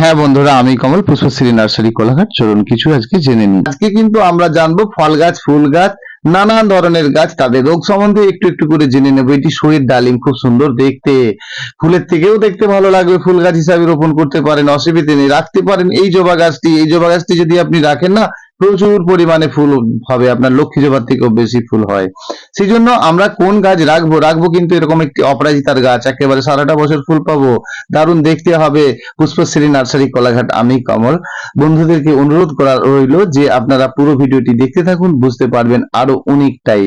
হ্যাঁ বন্ধুরা, আমি কমল, পুষ্পশ্রী নার্সারি কোলাঘাট। চলুন কিছু আজকে জেনে নিই। আজকে কিন্তু আমরা জানবো ফল গাছ, ফুল গাছ, নানান ধরনের গাছ, তাদের রোগ সম্বন্ধে একটু একটু করে জেনে নেবো। এটি শহীদ ডালিম, খুব সুন্দর দেখতে, ফুলের থেকেও দেখতে ভালো লাগবে। ফুল গাছ হিসাবে রোপণ করতে পারেন, অসুবিধে নেই। রাখতে পারেন এই জবা গাছটি। এই জবা গাছটি যদি আপনি রাখেন না, প্রচুর পরিমাণে ফুল হবে, আপনার লক্ষ্মী জবার থেকেও বেশি ফুল হয়। সেই জন্য আমরা কোন গাছ রাখবো কিন্তু এরকম একটি অপরাজিতার গাছ, একেবারে সারাটা বছর ফুল পাবো, দারুণ দেখতে হবে। পুষ্পশ্রী নার্সারি কোলাঘাট, আমি কমল। বন্ধুদেরকে অনুরোধ করা রইল যে আপনারা পুরো ভিডিওটি দেখতে থাকুন, বুঝতে পারবেন আরো অনেকটাই।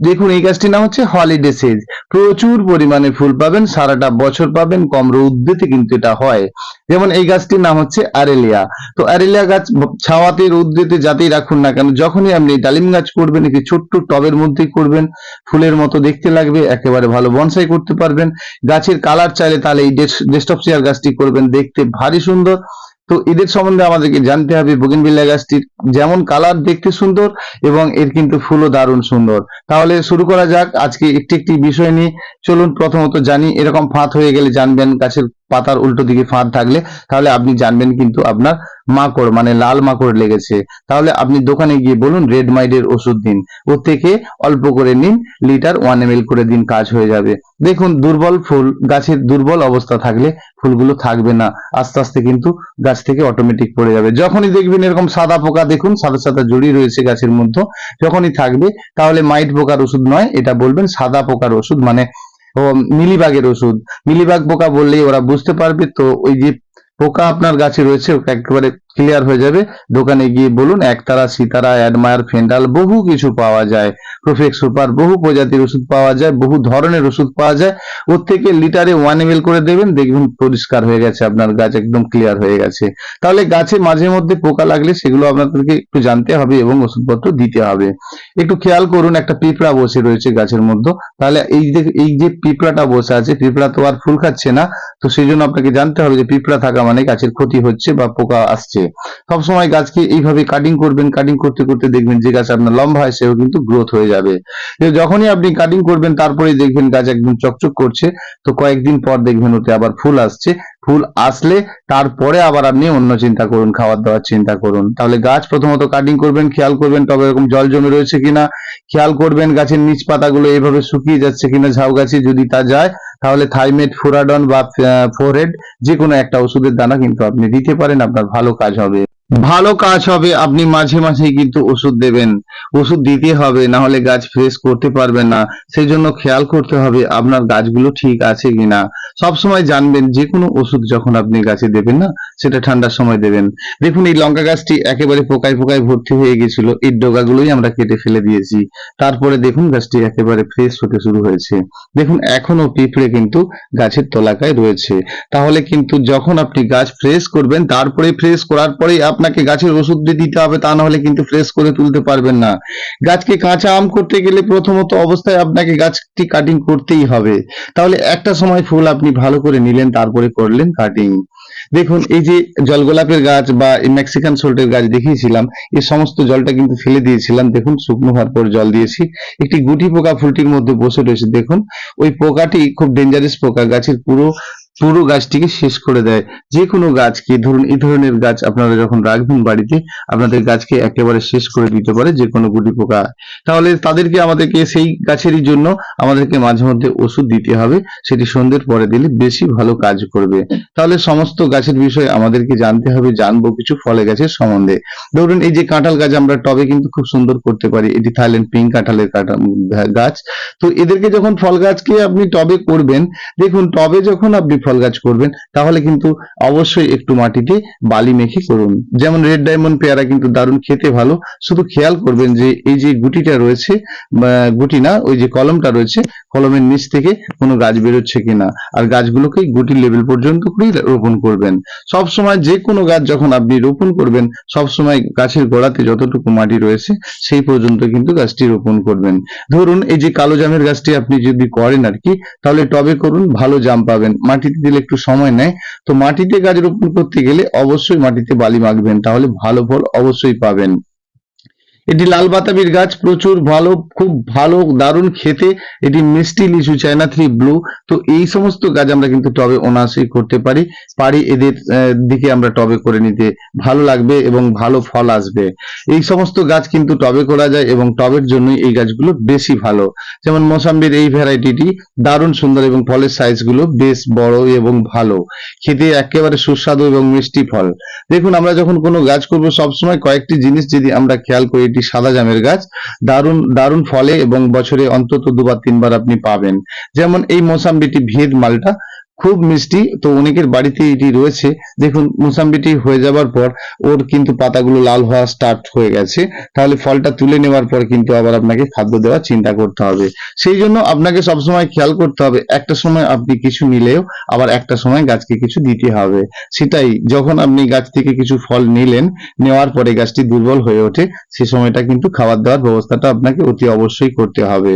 দেখুন, এই গাছটির নাম হচ্ছে হলিডে সেজ। প্রচুর পরিমাণে ফুল পাবেন, সারাটা বছর পাবেন, কম রৌদ্রেতে কিন্তু এটা হয়। যেমন এই গাছটির নাম হচ্ছে আরেলিয়া। তো আরেলিয়া গাছ ছাওয়াতে, রৌদ্রেতে যাতেই রাখুন না কেন, যখনই আপনি ডালিম গাছ করবেন, একটি ছোট্ট টবের মধ্যেই করবেন, ফুলের মতো দেখতে লাগবে, একেবারে ভালো বনসাই করতে পারবেন। গাছের কালার চাইলে তাহলে এই ডেস্কটপ চেয়ার গাছটি করবেন, দেখতে ভারী সুন্দর। তো এদের সম্বন্ধে আমাদেরকে জানতে হবে। বোগেনভিলিয়া গাছটির যেমন কালার দেখতে সুন্দর, এবং এর কিন্তু ফুলও দারুণ সুন্দর। তাহলে শুরু করা যাক আজকে একটি একটি বিষয় নিয়ে। চলুন প্রথমত জানি, এরকম ফাঁদ হয়ে গেলে জানবেন, গাছের পাতার উল্টো দিকে ফাঁদ থাকলে, তাহলে আপনি জানবেন কিন্তু আপনার মাকড় মানে লাল মাকড় লেগেছে। তাহলে আপনি দোকানে গিয়ে বলুন রেড মাইডের ওষুধ দিন, ওর থেকে অল্প করে নিন, লিটার 1 ml করে দিন, কাজ হয়ে যাবে। দেখুন, দুর্বল ফুল, গাছের দুর্বল অবস্থা থাকলে ফুলগুলো থাকবে না, আস্তে আস্তে কিন্তু গাছ থেকে অটোমেটিক পড়ে যাবে। যখনই দেখবেন এরকম সাদা পোকা, দেখুন সাদা সাদা জড়ি রয়েছে গাছের মধ্যে, যখনই থাকবে, তাহলে মাইট পোকার ওষুধ নয়, এটা বলবেন সাদা পোকার ওষুধ, মানে মিলিবাগের ওষুধ। মিলিবাগ পোকা বললেই ওরা বুঝতে পারবে। তো ওই যে পোকা আপনার গাছে রয়েছে, ওকে একেবারে ক্লিয়ার হয়ে যাবে। দোকানে গিয়ে বলুন, একতারা, সিতারা, অ্যাডমায়ার, ফেন্ডাল, বহু কিছু পাওয়া যায়, প্রোফেক্স সুপার, বহু প্রজাতির ওষুধ পাওয়া যায়, বহু ধরনের ওষুধ পাওয়া যায়। ওর থেকে লিটারে 1 ml করে দেবেন, দেখবেন পরিষ্কার হয়ে গেছে, আপনার গাছ একদম ক্লিয়ার হয়ে গেছে। তাহলে গাছে মাঝে মধ্যে পোকা লাগলে সেগুলো আপনাদেরকে একটু জানতে হবে এবং ওষুধপত্র দিতে হবে। একটু খেয়াল করুন, একটা পিঁপড়া বসে রয়েছে গাছের মধ্যে। তাহলে এই যে পিঁপড়াটা বসে আছে, পিঁপড়া তো আর ফুল খাচ্ছে না, তো সেই জন্য আপনাকে জানতে হবে যে পিঁপড়া থাকা মানে গাছের ক্ষতি হচ্ছে বা পোকা আসছে। সবসময় গাছকে এইভাবে কাটিং করবেন, কাটিং করতে করতে দেখবেন যে গাছ আপনার লম্বা হয়, সেও কিন্তু গ্রোথ হয়ে যাবে। যখনই আপনি কাটিং করবেন, তারপরেই দেখবেন গাছ একদম চকচক করছে। তো কয়েকদিন পর দেখবেন ওতে আবার ফুল আসছে। ফুল আসলে তারপরে আবার আপনি অন্য চিন্তা করুন, খাবার দাবার চিন্তা করুন। তাহলে গাছ প্রথমত কাটিং করবেন, খেয়াল করবেন টবে এরকম জল জমে রয়েছে কিনা, খেয়াল করবেন গাছের নিচ পাতাগুলো এইভাবে শুকিয়ে যাচ্ছে কিনা ঝাউ গাছে। যদি তা যায়, তাহলে থাইমেট, ফুরাডন বা ফোরহেড, যে কোনো একটা ওষুধের দানা কিন্তু আপনি দিতে পারেন, আপনার ভালো কাজ হবে। ভালো কাজ হবে। আপনি মাঝে মাঝে কিন্তু ওষুধ দেবেন, ওষুধ দিতে হবে, না হলে গাছ ফ্রেশ করতে পারবেন না। সেই জন্য খেয়াল করতে হবে আপনার গাছগুলো ঠিক আছে কিনা। সবসময় জানবেন, যে কোনো ওষুধ যখন আপনি গাছে দেবেন না, সেটা ঠান্ডার সময় দেবেন। দেখুন, এই লঙ্কা গাছটি একেবারে পোকায় পোকায় ভর্তি হয়ে গেছিল, এই ডগাগুলোই আমরা কেটে ফেলে দিয়েছি। তারপরে দেখুন গাছটি একেবারে ফ্রেশ হতে শুরু হয়েছে। দেখুন এখনো পিঁপড়ে কিন্তু গাছের তলাকায় রয়েছে। তাহলে কিন্তু যখন আপনি গাছ ফ্রেশ করবেন, তারপরে ফ্রেশ করার পরেই আপনাকে গাছের ওষুধ দিতে হবে, তা না হলে কিন্তু ফ্রেশ করে তুলতে পারবেন না। গাছকে কাঁচা আম করতে গেলে প্রথমত অবস্থায় আপনাকে গাছটি কাটিং করতেই হবে। তাহলে একটা সময় ফুল আপনি ভালো করে নিলেন, তারপরে করলেন কাটিং। দেখুন, এই যে জলগোলাপের গাছ বা মেক্সিকান সল্টের গাছ দেখিয়েছিলাম, এই সমস্ত জলটা কিন্তু ফেলে দিয়েছিলাম। দেখুন, শুকনো হওয়ার পর জল দিয়েছি। একটি গুটি পোকা ফুলটির মধ্যে বসে রয়েছে। দেখুন, ওই পোকাটি খুব ডেঞ্জারাস পোকা, গাছের পুরো পুরো গাছটিকে শেষ করে দেয়। যে কোনো গাছকে, ধরুন এই ধরনের গাছ আপনারা যখন রাখবেন বাড়িতে, আপনাদের গাছকে একেবারে শেষ করে দিতে পারে যে কোনো গুটি পোকা। তাহলে তাদেরকে, আমাদেরকে সেই গাছেরই জন্য আমাদেরকে মাঝে মধ্যে ওষুধ দিতে হবে, সেটি সন্ধ্যের পরে দিলে বেশি ভালো কাজ করবে। তাহলে সমস্ত গাছের বিষয়ে আমাদেরকে জানতে হবে, জানবো কিছু ফলে গাছের সম্বন্ধে। ধরুন এই যে কাঁঠাল গাছ আমরা টবে কিন্তু খুব সুন্দর করতে পারি, এটি থাইল্যান্ড পিঙ্ক কাঁঠালের গাছ। তো এদেরকে যখন ফল গাছকে আপনি টবে করবেন, দেখুন টবে যখন আপনি ফল গাছ করবেন, তাহলে কিন্তু অবশ্যই একটু মাটিতে বালি মেখে করুন। যেমন রেড ডায়মন্ড পেয়ারা কিন্তু দারুণ খেতে ভালো। শুধু খেয়াল করবেন যে এই যে গুটিটা রয়েছে, গুটি না, ওই যে কলমটা রয়েছে, কলমের নিচ থেকে কোনো গাছ বেরোচ্ছে কিনা। আর গাছগুলোকে গুটির লেভেল পর্যন্ত করেই রোপণ করবেন। সব সময় যে কোনো গাছ যখন আপনি রোপণ করবেন, সব সময় গাছের গোড়াতে যতটুকু মাটি রয়েছে সেই পর্যন্ত কিন্তু গাছটি রোপণ করবেন। ধরুন এই যে কালো জামের গাছটি আপনি যদি করেন আর কি, তাহলে টবে করুন, ভালো জাম পাবেন। মাটিতে দিলে একটু সময় নেয়, তো মাটিতে গাছ রোপণ করতে গেলে অবশ্যই মাটিতে বালি মাখবেন, তাহলে ভালো ফল অবশ্যই পাবেন। এটি লাল বাতাবির গাছ, প্রচুর ভালো, খুব ভালো, দারুণ খেতে। এটি মিষ্টি লিচু, চায়না 3 ব্লু। তো এই সমস্ত গাছ আমরা কিন্তু টবে অনায়াসেই করতে পারি। এদের দিকে আমরা টবে করে নিতে ভালো লাগবে এবং ভালো ফল আসবে। এই সমস্ত গাছ কিন্তু টবে করা যায় এবং টবের জন্যই এই গাছগুলো বেশি ভালো। যেমন মোসাম্বির এই ভ্যারাইটিটি দারুণ সুন্দর এবং ফলের সাইজগুলো বেশ বড় এবং ভালো, খেতে একেবারে সুস্বাদু এবং মিষ্টি ফল। দেখুন, আমরা যখন কোনো গাছ করব সবসময় কয়েকটি জিনিস যদি আমরা খেয়াল করি, এটি সাদা জামের গাছ, দারুণ দারুণ ফলে এবং বছরে অন্তত 2-3 বার আপনি পাবেন। যেমন এই মোসাম্বিটি ভেদ মালটা খুব মিষ্টি, তো অনেকের বাড়িতে এটি রয়েছে। দেখুন, মোসাম্বিটি হয়ে যাবার পর ওর কিন্তু পাতাগুলো লাল হওয়া স্টার্ট হয়ে গেছে, তাহলে ফলটা তুলে নেওয়ার পর কিন্তু আবার আপনাকে খাদ্য দেওয়ার চিন্তা করতে হবে। সেই জন্য আপনাকে সবসময় খেয়াল করতে হবে, একটা সময় আপনি কিছু নিলেও আবার একটা সময় গাছকে কিছু দিতে হবে। সেটাই, যখন আপনি গাছ থেকে কিছু ফল নিলেন, নেওয়ার পরে গাছটি দুর্বল হয়ে ওঠে, সে সময়টা কিন্তু খাবার দাবার ব্যবস্থাটা আপনাকে অতি অবশ্যই করতে হবে।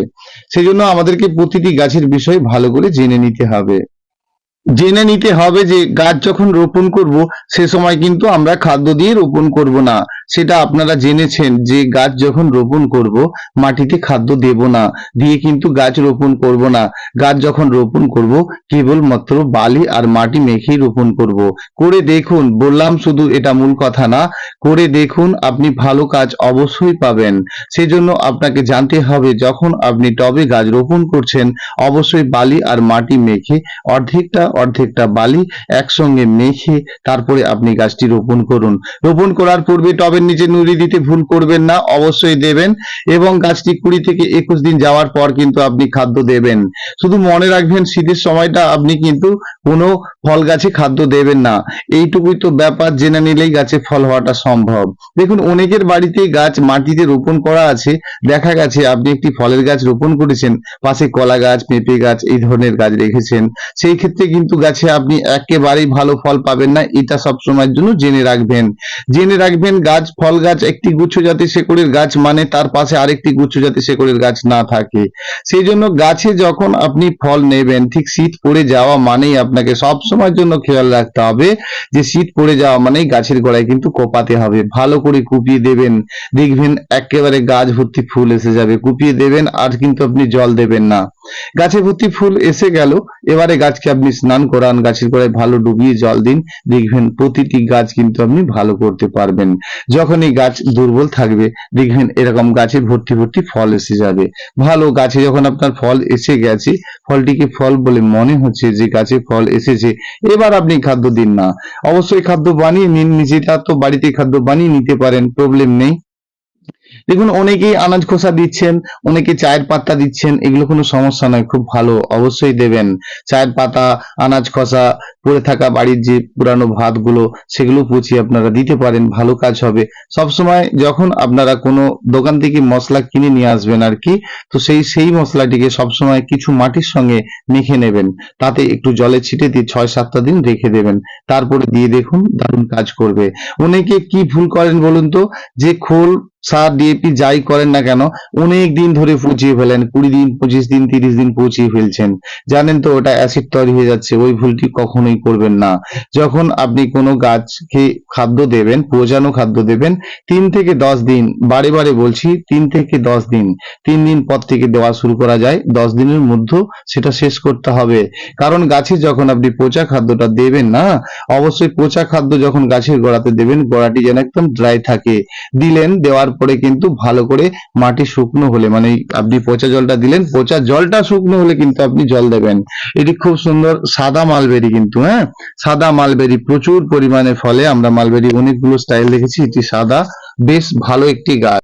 সেই জন্য আমাদেরকে প্রতিটি গাছের বিষয়ে ভালো করে জেনে নিতে হবে। জেনে নিতে হবে যে গাছ যখন রোপণ করব সে সময় কিন্তু আমরা খাদ্য দিয়ে রোপণ করব না। সেটা আপনারা জেনেছেন যে গাছ যখন রোপণ করব মাটিতে খাদ্য দেব না, দিয়ে কিন্তু গাছ রোপণ করব না। গাছ যখন রোপণ করব কেবলমাত্র বালি আর মাটি মেখেই রোপণ করব। করে দেখুন, বললাম শুধু এটা মূল কথা না, করে দেখুন, আপনি ভালো কাজ অবশ্যই পাবেন। সেই জন্য আপনাকে জানতে হবে, যখন আপনি টবে গাছ রোপণ করছেন অবশ্যই বালি আর মাটি মেখে অর্ধেকটা বালি একসঙ্গে মেখে তারপরে আপনি গাছটি রোপণ করুন। রোপণ করার পূর্বে টবের নিচে নুড়ি দিতে ভুল করবেন না, অবশ্যই দেবেন। এবং গাছটি 20 থেকে 21 দিন যাওয়ার পর কিন্তু আপনি খাদ্য দেবেন। শুধু মনে রাখবেন, শীতের সময়টা আপনি কিন্তু কোনো ফল গাছে খাদ্য দেবেন না। এইটুকুই তো ব্যাপার, জেনে নিলেই গাছে ফল হওয়াটা সম্ভব। দেখুন, অনেকের বাড়িতে গাছ মাটিতে রোপণ করা আছে, দেখা গেছে আপনি একটি ফলের গাছ রোপণ করেছেন, পাশে কলা গাছ, পেঁপে গাছ, এই ধরনের গাছ রেখেছেন। সেই ক্ষেত্রে কিন্তু গাছে আপনি একেবারেই ভালো ফল পাবেন না, এটা সবসময়ের জন্য জেনে রাখবেন। জেনে রাখবেন, গাছ, ফল গাছ একটি গুচ্ছ জাতীয় শেকড়ের গাছ মানে তার পাশে আরেকটি গুচ্ছ জাতীয় শেকড়ের গাছ না থাকে। সেই জন্য গাছে যখন আপনি ফল নেবেন, ঠিক শীত পড়ে যাওয়া মানেই আপনাকে সব সময়ের জন্য খেয়াল রাখতে হবে যে শীত পড়ে যাওয়া মানেই গাছের গোড়ায় কিন্তু কোপাতে হবে। ভালো করে কুপিয়ে দেবেন, দেখবেন একেবারে গাছ ভর্তি ফুল এসে যাবে। কুপিয়ে দেবেন, আর কিন্তু আপনি জল দেবেন না। গাছে ভর্তি ফুল এসে গেল, এবারে গাছকে আপনি স্নান করান, গাছের গোড়ায় ভালো ডুবিয়ে জল দিন, দেখবেন প্রতিটি গাছ কিন্তু আপনি ভালো করতে পারবেন। যখনই গাছ দুর্বল থাকবে দেখবেন এরকম গাছে ভর্তি ভর্তি ফল এসে যাবে। ভালো গাছে যখন আপনার ফল এসে গেছে, ফলটিকে ফল বলে মনে হচ্ছে যে গাছে ফল এসেছে, এবার আপনি খাদ্য দিন না। অবশ্যই খাদ্য বানিয়ে নিন, নিজেরা তো বাড়িতে খাদ্য বানিয়ে নিতে পারেন, প্রবলেম নেই। দেখুন, অনেকেই আনাজ খোসা দিচ্ছেন, অনেকে চায়ের পাতা দিচ্ছেন, এগুলো কোনো সমস্যা নয়, খুব ভালো, অবশ্যই দেবেন। চায়ের পাতা, আনাজ খোসা, পড়ে থাকা বাড়ির যে পুরানো ভাতগুলো সেগুলো পচিয়ে আপনারা দিতে পারেন, ভালো কাজ হবে। সবসময় যখন আপনারা কোনো দোকান থেকে মশলা কিনে নিয়ে আসবেন আর কি, তো সেই মশলাটিকে সবসময় কিছু মাটির সঙ্গে মেখে নেবেন, তাতে একটু জলে ছিটে দিয়ে 6-7টা দিন রেখে দেবেন, তারপরে দিয়ে দেখুন দারুণ কাজ করবে। অনেকে কি ভুল করেন বলুন তো, যে খোল, সার, ডিএপি যাই করেন না কেন অনেক দিন ধরে পচিয়ে ফেলেন, 20 দিন, 25 দিন, 30 দিন পচিয়ে ফেলছেন, জানেন তো ওটা অ্যাসিড তৈরি হয়ে যাচ্ছে। ওই ভুলটি কখনোই করবেন না। যখন আপনি কোনো গাছকে খাদ্য দেবেন, পচানো খাদ্য দেবেন, 3 থেকে 10 দিন, বারে বারে বলছি 3 থেকে 10 দিন, 3 দিন পর থেকে দেওয়া শুরু করা যায়, 10 দিনের মধ্যে সেটা শেষ করতে হবে। কারণ গাছে যখন আপনি পচা খাদ্যটা দেবেন না, অবশ্যই পচা খাদ্য যখন গাছের গোড়াতে দেবেন, গোড়াটি যেন একদম ড্রাই থাকে। দিলেন, দেওয়ার পরে কিন্তু ভালো করে মাটি শুকনো হলে, মানে আপনি পচা জলটা দিলেন, পচা জলটা শুকনো হলে কিন্তু আপনি জল দেবেন। এটি খুব সুন্দর সাদা মালবেরি কিন্তু, হ্যাঁ, সাদা মালবেরি প্রচুর পরিমাণে ফলে। আমরা মালবেরি অনেকগুলো স্টাইল দেখেছি, এটি সাদা, বেশ ভালো একটি গাছ।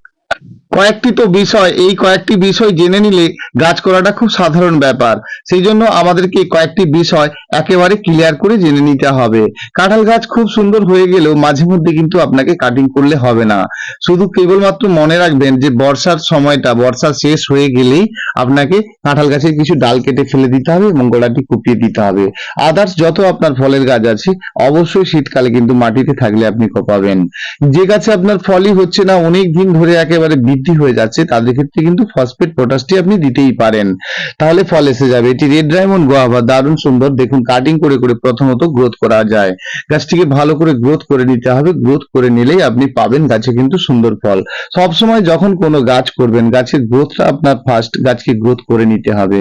কয়েকটি বিষয় জেনে নিলে গাছ করাটা খুব সাধারণ ব্যাপার। সেই জন্য আমাদেরকে কয়েকটি বিষয় একেবারে ক্লিয়ার করে জেনে নিতে হবে। কাঁঠাল গাছ খুব সুন্দর হয়ে গেলেও মাঝে মধ্যে কিন্তু আপনাকে কাটিং করলে হবে না। শুধু কেবলমাত্র মনে রাখবেন যে বর্ষার সময়টা, বর্ষা শেষ হয়ে গেলেই আপনাকে কাঁঠাল গাছের কিছু ডাল কেটে ফেলে দিতে হবে এবং গোড়াটি কুপিয়ে দিতে হবে। আদার্স যত আপনার ফলের গাছ আছে অবশ্যই শীতকালে কিন্তু মাটিতে থাকলে আপনি কোপাবেন। যে গাছে আপনার ফলই হচ্ছে না, অনেক দিন ধরে একেবারে বৃদ্ধি বৃদ্ধি হয়ে যাচ্ছে তাদের ক্ষেত্রে কিন্তু ফসফেট পটাশটি আপনি দিতেই পারেন, তাহলে ফল এসে যাবে। এটি রেড ডায়মন্ড গোয়াভা, দারুণ সুন্দর। দেখুন কাটিং করে করে প্রথমত গ্রোথ করা যায়, গাছটিকে ভালো করে গ্রোথ করে নিতে হবে। গ্রোথ করে নিলেই আপনি পাবেন গাছে কিন্তু সুন্দর ফল। সবসময় যখন কোনো গাছ করবেন, গাছের গ্রোথটা আপনার ফার্স্ট, গাছকে গ্রোথ করে নিতে হবে।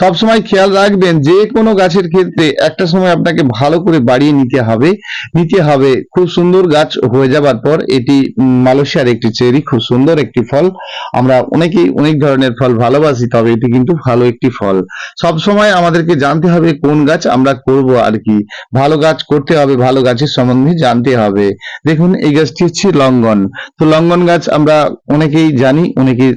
সবসময় খেয়াল রাখবেন যে কোনো গাছের ক্ষেত্রে একটা সময় আপনাকে ভালো করে বাড়িয়ে নিতে হবে। খুব সুন্দর গাছ হয়ে যাবার পর এটি মালয়েশিয়ার একটি চেরি, খুব সুন্দর একটি ফল। আমরা অনেকেই অনেক ধরনের ফল ভালোবাসি, তবে এটি কিন্তু ভালো একটি ফল। সব সময় আমাদেরকে জানতে হবে কোন গাছ আমরা করব আর কি, ভালো গাছ করতে হবে, ভালো গাছের সম্বন্ধে জানতে হবে। দেখুন এই গাছটি হচ্ছে লঙ্ঘন। তো লঙ্ঘন গাছ আমরা অনেকেই জানি, অনেকের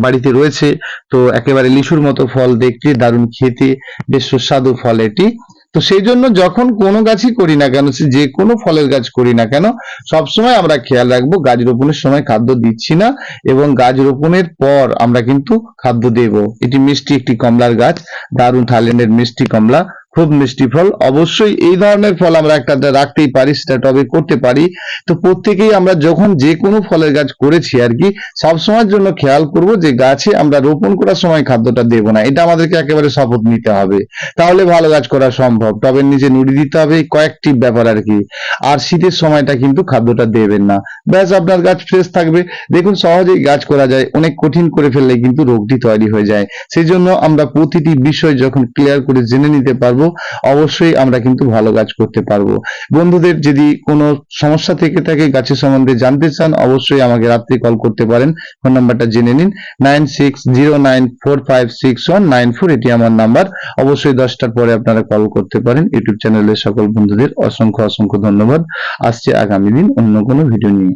বাড়িতে রয়েছে। তো একেবারে লিচুর মতো ফল দেখতে, দারুণ খেতে, বেশ সুস্বাদু ফল এটি। তো সেই জন্য যখন কোনো গাছই করি না কেন, যে কোনো ফলের গাছ করি না কেন, সবসময় আমরা খেয়াল রাখবো গাছ রোপণের সময় খাদ্য দিচ্ছি না, এবং গাছ রোপণের পর আমরা কিন্তু খাদ্য দেব। এটি মিষ্টি একটি কমলার গাছ, দারুণ থাইল্যান্ডের মিষ্টি কমলা, খুব মিষ্টি ফল। অবশ্যই এই ধরনের ফল আমরা একটা রাখতেই পারি, সেটা টবে করতে পারি। তো প্রত্যেকেই আমরা যখন যে কোনো ফলের গাছ করেছি আর কি, সবসময়ের জন্য খেয়াল করব যে গাছে আমরা রোপণ করার সময় খাদ্যটা দেব না, এটা আমাদেরকে একেবারে শপথ নিতে হবে, তাহলে ভালো গাছ করা সম্ভব। টবের নিচে নুড়ি দিতে হবে, কয়েকটি ব্যাপার আর কি। আর শীতের সময়টা কিন্তু খাদ্যটা দেবেন না, ব্যাস আপনার গাছ ফ্রেশ থাকবে। দেখুন সহজেই গাছ করা যায়, অনেক কঠিন করে ফেললে কিন্তু রোগটি তৈরি হয়ে যায়। সেই জন্য আমরা প্রতিটি বিষয় যখন ক্লিয়ার করে জেনে নিতে পারবো, অবশ্যই আমরা কিন্তু ভালো গাছ করতে পারবো। বন্ধুদের যদি কোনো সমস্যা থেকে থাকে গাছের সম্বন্ধে জানতে চান, অবশ্যই আমাকে রাত্রে কল করতে পারেন। ফোন নাম্বারটা জেনে নিন, 9609456194, এটি আমার নাম্বার। অবশ্যই 10টার পরে আপনারা কল করতে পারেন। ইউটিউব চ্যানেলের সকল বন্ধুদের অসংখ্য অসংখ্য ধন্যবাদ। আসছে আগামী দিন অন্য কোনো ভিডিও নিয়ে।